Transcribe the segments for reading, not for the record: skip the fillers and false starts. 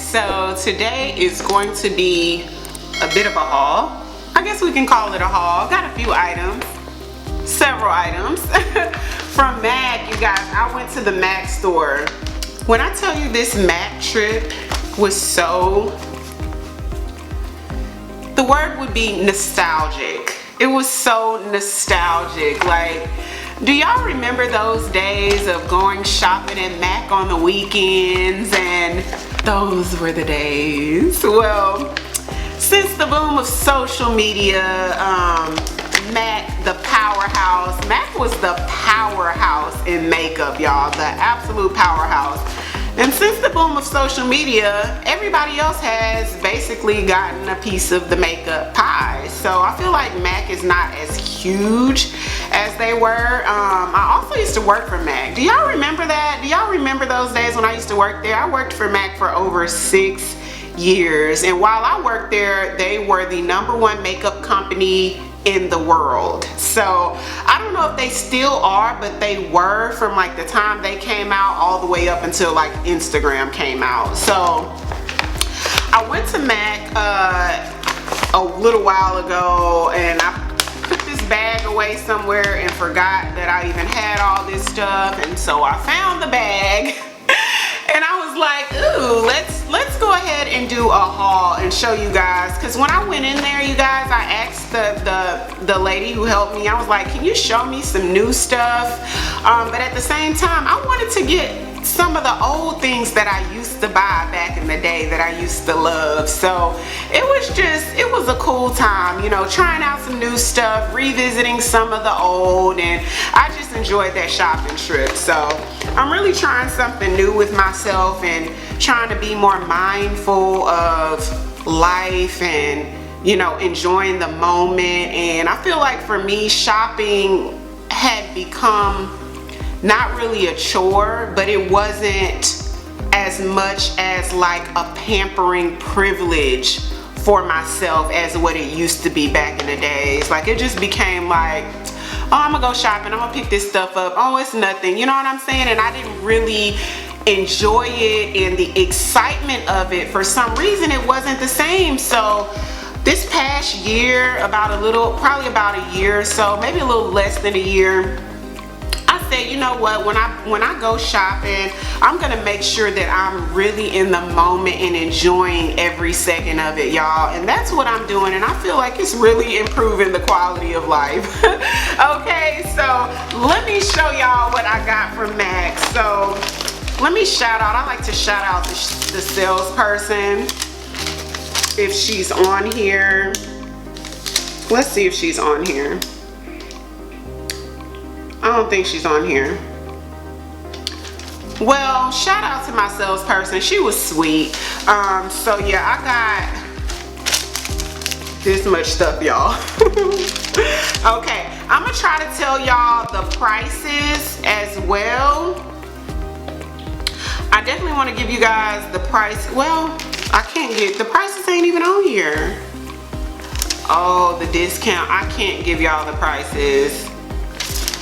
So today is going to be a bit of a haul. I guess we can call it a haul. Got a few items, several items from MAC. You guys, I went to the MAC store. When I tell you this MAC trip was so, the word would be nostalgic. It was so nostalgic. Like, do y'all remember those days of going shopping at MAC on the weekends? And those were the days. Well, since the boom of social media, MAC, the powerhouse. MAC was the powerhouse in makeup, y'all. The absolute powerhouse. And since the boom of social media, everybody else has basically gotten a piece of the makeup pie. So I feel like MAC is not as huge as they were. I also used to work for MAC. Do y'all remember that? Do y'all remember those days when I used to work there? I worked for MAC for over 6 years. And while I worked there, they were the #1 makeup company in the world. So I don't know if they still are, but they were from like the time they came out all the way up until like Instagram came out. So I went to MAC a little while ago, and I put this bag away somewhere and forgot that I even had all this stuff. And so I found the bag and I was like, ooh, let's go ahead and do a haul and show you guys. Because when I went in there, you guys, I asked the lady who helped me, I was like, can you show me some new stuff? But at the same time, I wanted to get some of the old things that I used to buy back in the day that I used to love. So it was a cool time, you know, trying out some new stuff, revisiting some of the old, and I just enjoyed that shopping trip. So I'm really trying something new with myself and trying to be more mindful of life and, you know, enjoying the moment. And I feel like for me, shopping had become not really a chore, but it wasn't as much as like a pampering privilege for myself as what it used to be back in the days. Like, it just became like, oh, I'm gonna go shopping, I'm gonna pick this stuff up, oh, it's nothing, you know what I'm saying? And I didn't really enjoy it, and the excitement of it, for some reason, it wasn't the same. So this past year, probably about a year or so, maybe a little less than a year, I said, you know what, when I go shopping, I'm gonna make sure that I'm really in the moment and enjoying every second of it, y'all. And that's what I'm doing, and I feel like it's really improving the quality of life. Okay, so let me show y'all what I got from MAC. So let me shout out, I like to shout out the salesperson, if she's on here. Let's see if she's on here. I don't think she's on here. Well, shout out to my salesperson. She was sweet. So yeah, I got this much stuff, y'all. Okay, I'm gonna try to tell y'all the prices as well. I definitely want to give you guys the price. Well, I can't get, the prices ain't even on here. Oh, the discount. I can't give y'all the prices.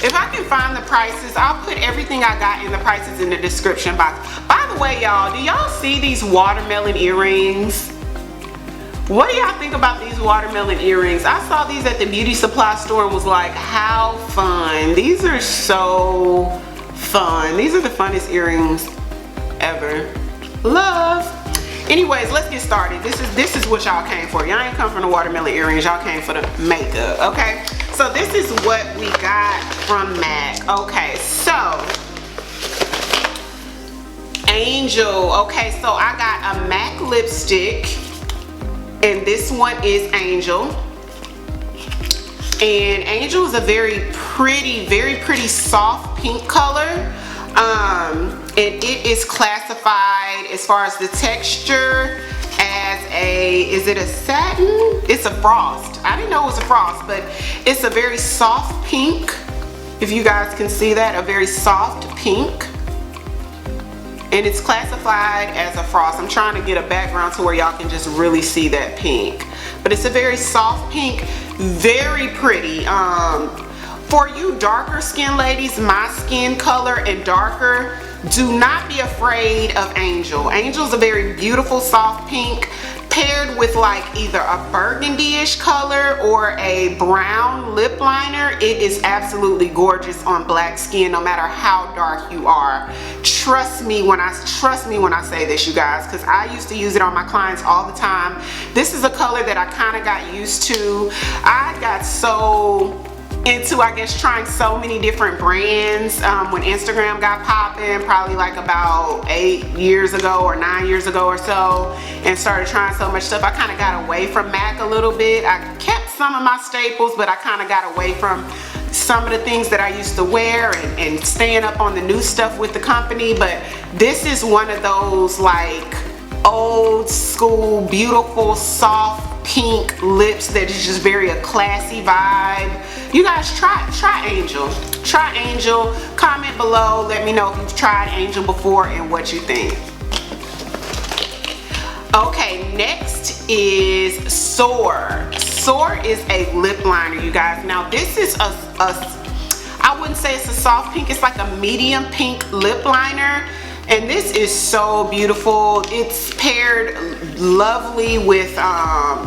If I can find the prices, I'll put everything I got in the prices in the description box. By the way, y'all, do y'all see these watermelon earrings? What do y'all think about these watermelon earrings? I saw these at the beauty supply store and was like, how fun. These are so fun. These are the funnest earrings ever. Love. Anyways, let's get started. This is what y'all came for. Y'all ain't come for the watermelon earrings, y'all came for the makeup, okay? So this is what we got from MAC. Okay, so Angel. Okay, so I got a MAC lipstick, and this one is Angel. And Angel is a very pretty soft pink color. And it is classified as far as the texture as is it a satin? It's a frost. I didn't know it was a frost, but it's a very soft pink. If you guys can see that, a very soft pink. And it's classified as a frost. I'm trying to get a background to where y'all can just really see that pink. But it's a very soft pink, very pretty. For you darker skin ladies, my skin color and darker, do not be afraid of Angel. Angel's a very beautiful soft pink paired with like either a burgundy-ish color or a brown lip liner. It is absolutely gorgeous on black skin, no matter how dark you are. Trust me when I say this, you guys, because I used to use it on my clients all the time. This is a color that I kind of got used to. I got so into, I guess, trying so many different brands when Instagram got popping, probably like about 8 years ago or 9 years ago or so, and started trying so much stuff. I kind of got away from MAC a little bit. I kept some of my staples, but I kind of got away from some of the things that I used to wear and staying up on the new stuff with the company. But this is one of those like old school, beautiful, soft pink lips that is just very a classy vibe. You guys try Angel. Try Angel. Comment below. Let me know if you've tried Angel before and what you think. Okay, next is Soar. Soar is a lip liner, you guys. Now this is I wouldn't say it's a soft pink. It's like a medium pink lip liner. And this is so beautiful. It's paired lovely with,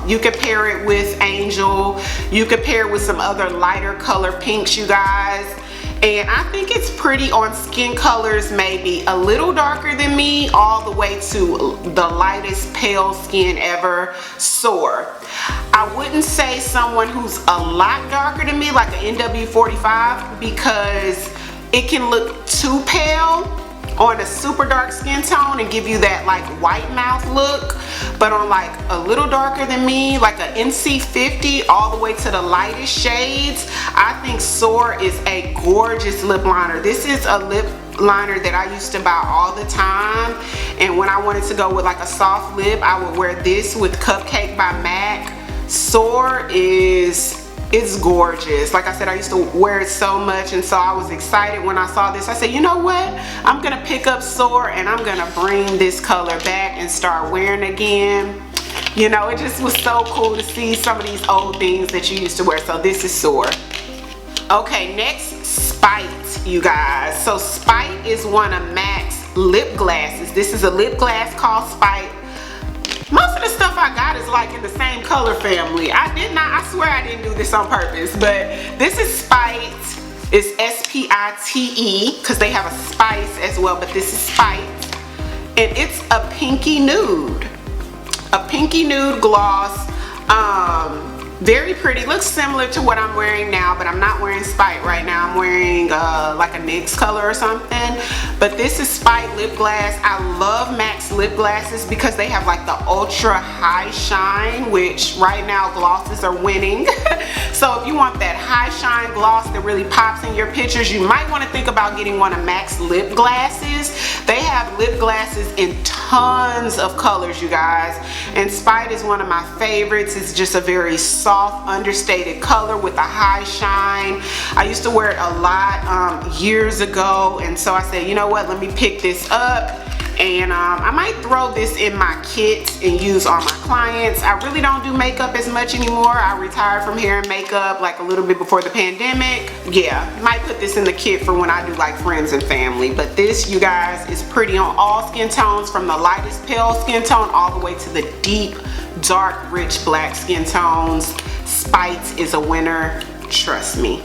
you could pair it with Angel. You could pair it with some other lighter color pinks, you guys. And I think it's pretty on skin colors, maybe a little darker than me, all the way to the lightest pale skin ever, Soar. I wouldn't say someone who's a lot darker than me, like an NW45, because it can look too pale on a super dark skin tone and give you that like white mouth look, but on like a little darker than me, like a NC50 all the way to the lightest shades, I think Soar is a gorgeous lip liner. This is a lip liner that I used to buy all the time, and when I wanted to go with like a soft lip, I would wear this with Cupcake by MAC. Soar it's gorgeous. Like I said, I used to wear it so much, and so I was excited when I saw this. I said, you know what? I'm gonna pick up Soar and I'm gonna bring this color back and start wearing it again. You know, it just was so cool to see some of these old things that you used to wear. So this is Soar. Okay, next, Spite, you guys. So Spite is one of MAC's lip glasses. This is a lip glass called Spite. Most of the stuff I got is like in the same color family. I swear I didn't do this on purpose, but this is Spite. It's S-P-I-T-E, because they have a spice as well, but this is Spite. And it's a pinky nude. A pinky nude gloss. Very pretty. Looks similar to what I'm wearing now, but I'm not wearing Spite right now. I'm wearing like a NYX color or something. But this is Spite lip glass. I love MAC's lip glasses because they have like the ultra high shine, which right now glosses are winning. So if you want that high shine gloss that really pops in your pictures, you might want to think about getting one of MAC's lip glasses. They have lip glasses in tons of colors, you guys. And Spite is one of my favorites. It's just a very soft, understated color with a high shine. I used to wear it a lot years ago, and so I said, you know what, let me pick this up, and I might throw this in my kit and use on my clients. I really don't do makeup as much anymore. I retired from hair and makeup like a little bit before the pandemic. Yeah, might put this in the kit for when I do like friends and family. But this, you guys, is pretty on all skin tones, from the lightest pale skin tone all the way to the deep, dark, rich black skin tones. Spite is a winner, trust me.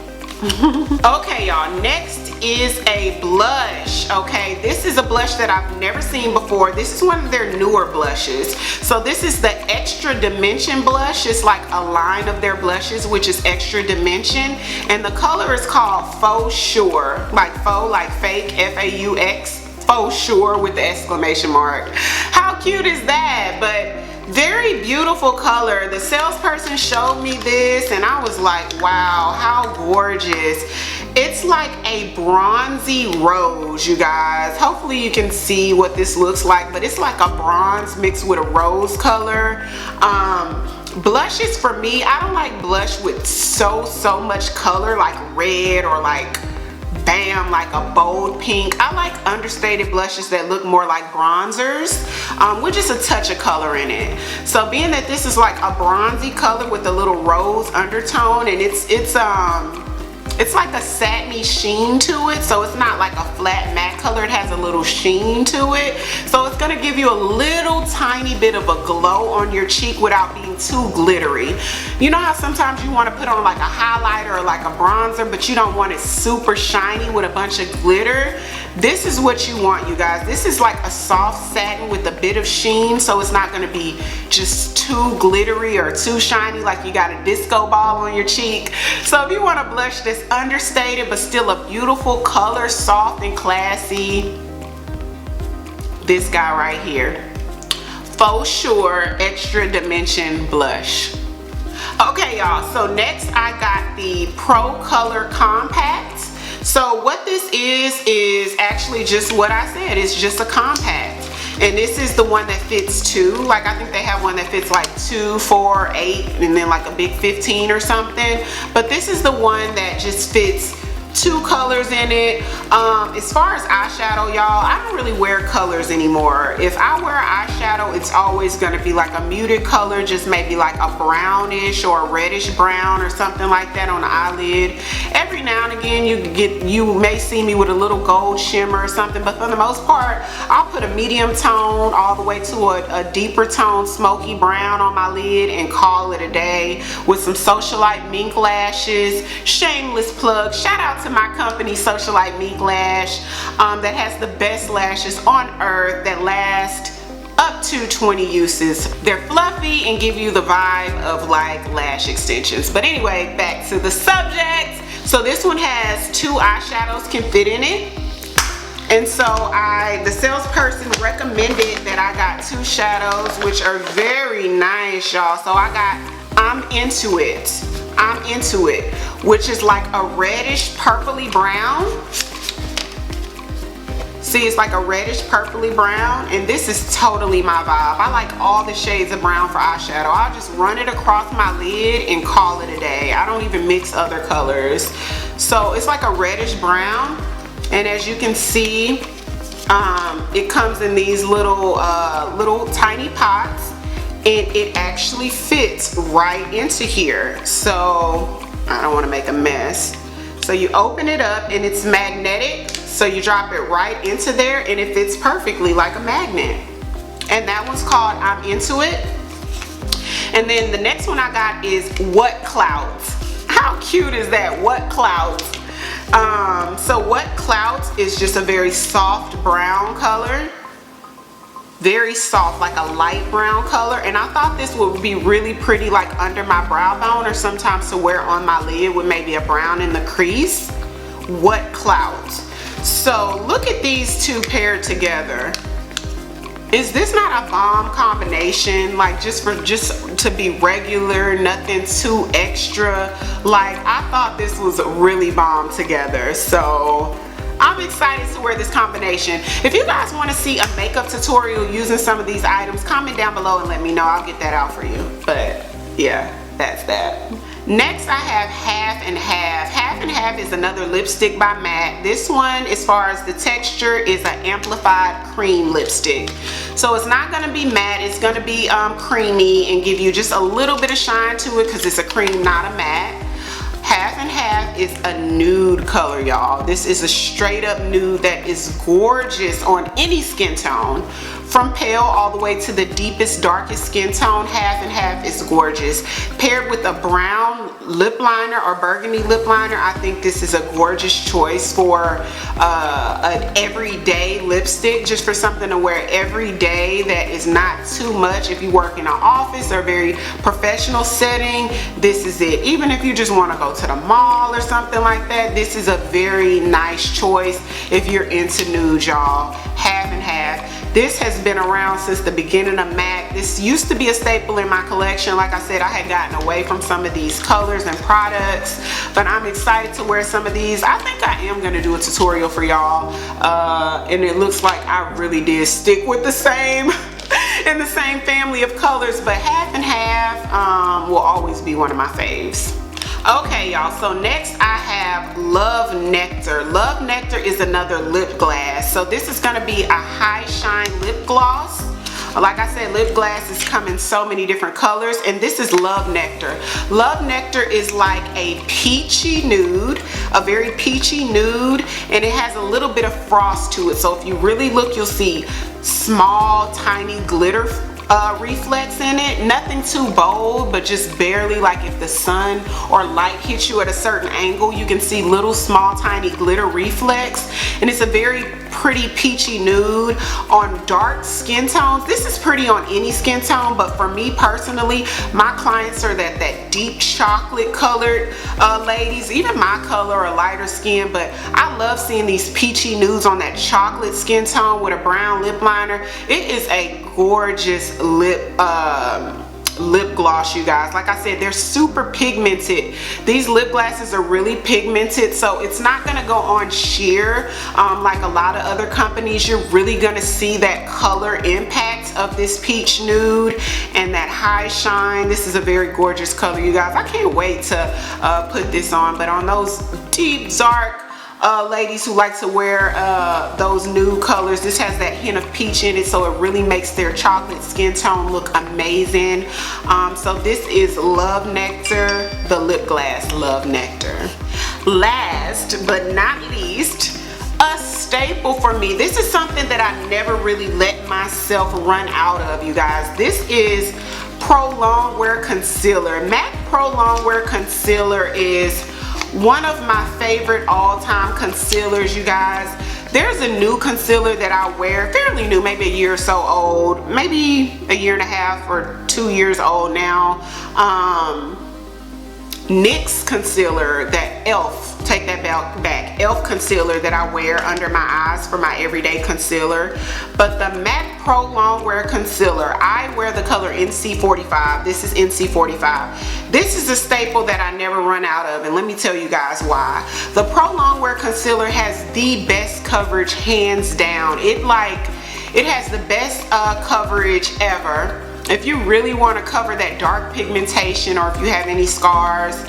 Okay, y'all, next is a blush. Okay, this is a blush that I've never seen before. This is one of their newer blushes. So this is the Extra Dimension blush. It's like a line of their blushes, which is Extra Dimension, and the color is called Faux Sure, like faux, like fake, F-A-U-X, Faux Sure with the exclamation mark. How cute is that? But very beautiful color. The salesperson showed me this and I was like, wow, how gorgeous. It's like a bronzy rose, you guys. Hopefully you can see what this looks like, but it's like a bronze mixed with a rose color. Blushes for me, I don't like blush with so much color, like red or like bam, like a bold pink. I like understated blushes that look more like bronzers with just a touch of color in it. So being that this is like a bronzy color with a little rose undertone, and it's it's like a satiny sheen to it, so it's not like a flat matte color. It has a little sheen to it, so it's gonna give you a little tiny bit of a glow on your cheek without being too glittery. You know how sometimes you want to put on like a highlighter or like a bronzer, but you don't want it super shiny with a bunch of glitter? This is what you want, you guys. This is like a soft satin with a bit of sheen, so it's not going to be just too glittery or too shiny like you got a disco ball on your cheek. So if you want a blush that's understated but still a beautiful color, soft and classy, this guy right here, Faux Sure Extra Dimension Blush. Okay, y'all, so next I got the Pro Color Compact. So what this is actually just what I said. It's just a compact, and this is the one that fits 2. Like, I think they have one that fits like 2, 4, 8, and then like a big 15 or something, but this is the one that just fits 2 colors in it. As far as eyeshadow, y'all, I don't really wear colors anymore. If I wear eyeshadow, it's always going to be like a muted color, just maybe like a brownish or a reddish brown or something like that on the eyelid. Every now and again you may see me with a little gold shimmer or something, but for the most part I'll put a medium tone all the way to a deeper tone smoky brown on my lid and call it a day with some Socialite mink lashes. Shameless plug, shout out to my company Socialite Mink Lash, that has the best lashes on earth that last up to 20 uses. They're fluffy and give you the vibe of like lash extensions. But anyway, back to the subject. So this one has 2 eyeshadows can fit in it. And so the salesperson recommended that I got 2 shadows, which are very nice, y'all. So I got I'm Into It, which is like a reddish purpley brown. See, it's like a reddish purpley brown, and this is totally my vibe. I like all the shades of brown for eyeshadow. I'll just run it across my lid and call it a day. I don't even mix other colors. So it's like a reddish brown, and as you can see, it comes in these little tiny pots, and it actually fits right into here. So I don't want to make a mess. So you open it up and it's magnetic, so you drop it right into there and it fits perfectly like a magnet. And that one's called I'm Into It. And then the next one I got is What Clouds. How cute is that? What Clouds? So What Clouds is just a very soft brown color. Very soft, like a light brown color, and I thought this would be really pretty like under my brow bone, or sometimes to wear on my lid with maybe a brown in the crease. What Clouds. So look at these 2 paired together. Is this not a bomb combination? Like just to be regular, nothing too extra. Like, I thought this was really bomb together. So I'm excited to wear this combination. If you guys want to see a makeup tutorial using some of these items, comment down below and let me know. I'll get that out for you. But yeah, that's that. Next I have Half and Half. Half and Half is another lipstick by MAC. This one, as far as the texture, is an amplified cream lipstick. So it's not going to be matte, it's going to be creamy and give you just a little bit of shine to it because it's a cream, not a matte. Half and Half is a nude color, y'all. This is a straight up nude that is gorgeous on any skin tone. From pale all the way to the deepest, darkest skin tone, Half and Half is gorgeous. Paired with a brown lip liner or burgundy lip liner, I think this is a gorgeous choice for an everyday lipstick, just for something to wear every day that is not too much. If you work in an office or a very professional setting, this is it. Even if you just want to go to the mall or something like that, this is a very nice choice if you're into nude, y'all. Half and Half. This has been around since the beginning of MAC. This used to be a staple in my collection. Like I said, I had gotten away from some of these colors and products, but I'm excited to wear some of these. I think I am going to do a tutorial for y'all, and it looks like I really did stick with the same in the same family of colors, but Half and Half will always be one of my faves. Okay, y'all, so next I have Love Nectar. Love Nectar is another lip gloss. So this is going to be a high shine lip gloss. Like I said, lip glosses come in so many different colors, and this is Love Nectar. Love Nectar is like a peachy nude, a very peachy nude, and it has a little bit of frost to it. So if you really look, you'll see small, tiny glitter reflex in it. Nothing too bold, but just barely, like if the sun or light hits you at a certain angle, you can see little small tiny glitter reflex. And it's a very pretty peachy nude on dark skin tones. This is pretty on any skin tone, but for me personally, my clients are that deep chocolate colored ladies, even my color or lighter skin. But I love seeing these peachy nudes on that chocolate skin tone with a brown lip liner. It is a gorgeous lip gloss, you guys. Like I said, they're super pigmented. These lip glosses are really pigmented, so it's not gonna go on sheer like a lot of other companies. You're really gonna see that color impact of this peach nude and that high shine. This is a very gorgeous color, you guys. I can't wait to put this on. But on those deep dark ladies who like to wear those nude colors, this has that hint of peach in it, so it really makes their chocolate skin tone look amazing. So this is Love Nectar, the lip gloss Love Nectar. Last but not least, a staple for me. This is something that I never really let myself run out of, you guys. This is Pro Longwear Concealer. MAC Pro Longwear Concealer is one of my favorite all-time concealers, you guys. There's a new concealer that I wear, fairly new, maybe a year or so old, maybe a year and a half or 2 years old now. NYX concealer, that e.l.f., take that back, e.l.f. concealer that I wear under my eyes for my everyday concealer. But the MAC Pro Longwear Concealer, I wear the color NC45. This is NC45. This is a staple that I never run out of, and let me tell you guys why. The Pro Longwear Concealer has the best coverage, hands down. It has the best coverage ever. If you really want to cover that dark pigmentation, or if you have any scars,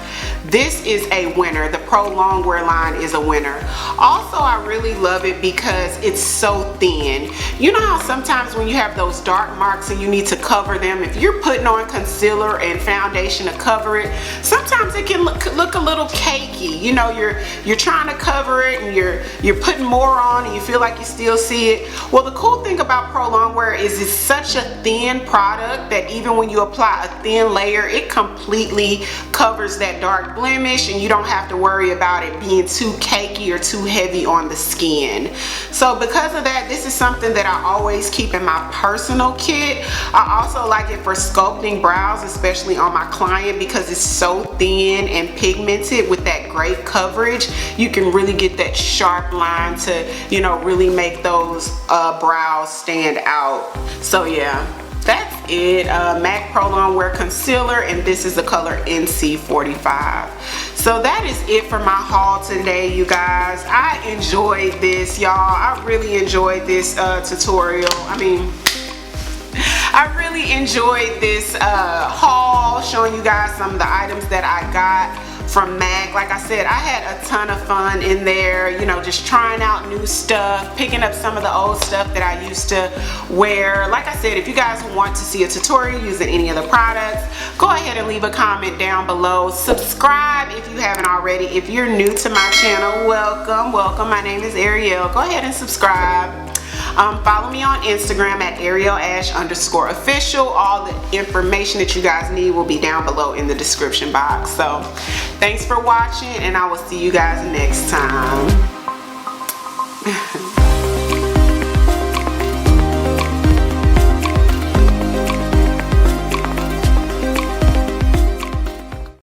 this is a winner. The Pro Longwear line is a winner. Also, I really love it because it's so thin. You know how sometimes when you have those dark marks and you need to cover them, if you're putting on concealer and foundation to cover it, sometimes it can look a little cakey. You know, you're trying to cover it and you're putting more on and you feel like you still see it. Well, the cool thing about Pro Longwear is it's such a thin product that even when you apply a thin layer, it completely covers that dark blemish, and you don't have to worry about it being too cakey or too heavy on the skin. So because of that, this is something that I always keep in my personal kit. I also like it for sculpting brows, especially on my client, because it's so thin and pigmented with that great coverage. You can really get that sharp line to, you know, really make those brows stand out. So yeah, that's it. MAC Pro Longwear Concealer, and this is the color NC45. So that is it for my haul today, you guys. I enjoyed this, y'all. I really enjoyed this tutorial. I really enjoyed this haul, showing you guys some of the items that I got from MAC. Like I said, I had a ton of fun in there, you know, just trying out new stuff, picking up some of the old stuff that I used to wear. Like I said, if you guys want to see a tutorial using any of the products, go ahead and leave a comment down below. Subscribe if you haven't already. If you're new to my channel, welcome. My name is Ariel. Go ahead and subscribe. Follow me on Instagram at ArielAsh_official. All the information that you guys need will be down below in the description box. So thanks for watching, and I will see you guys next time.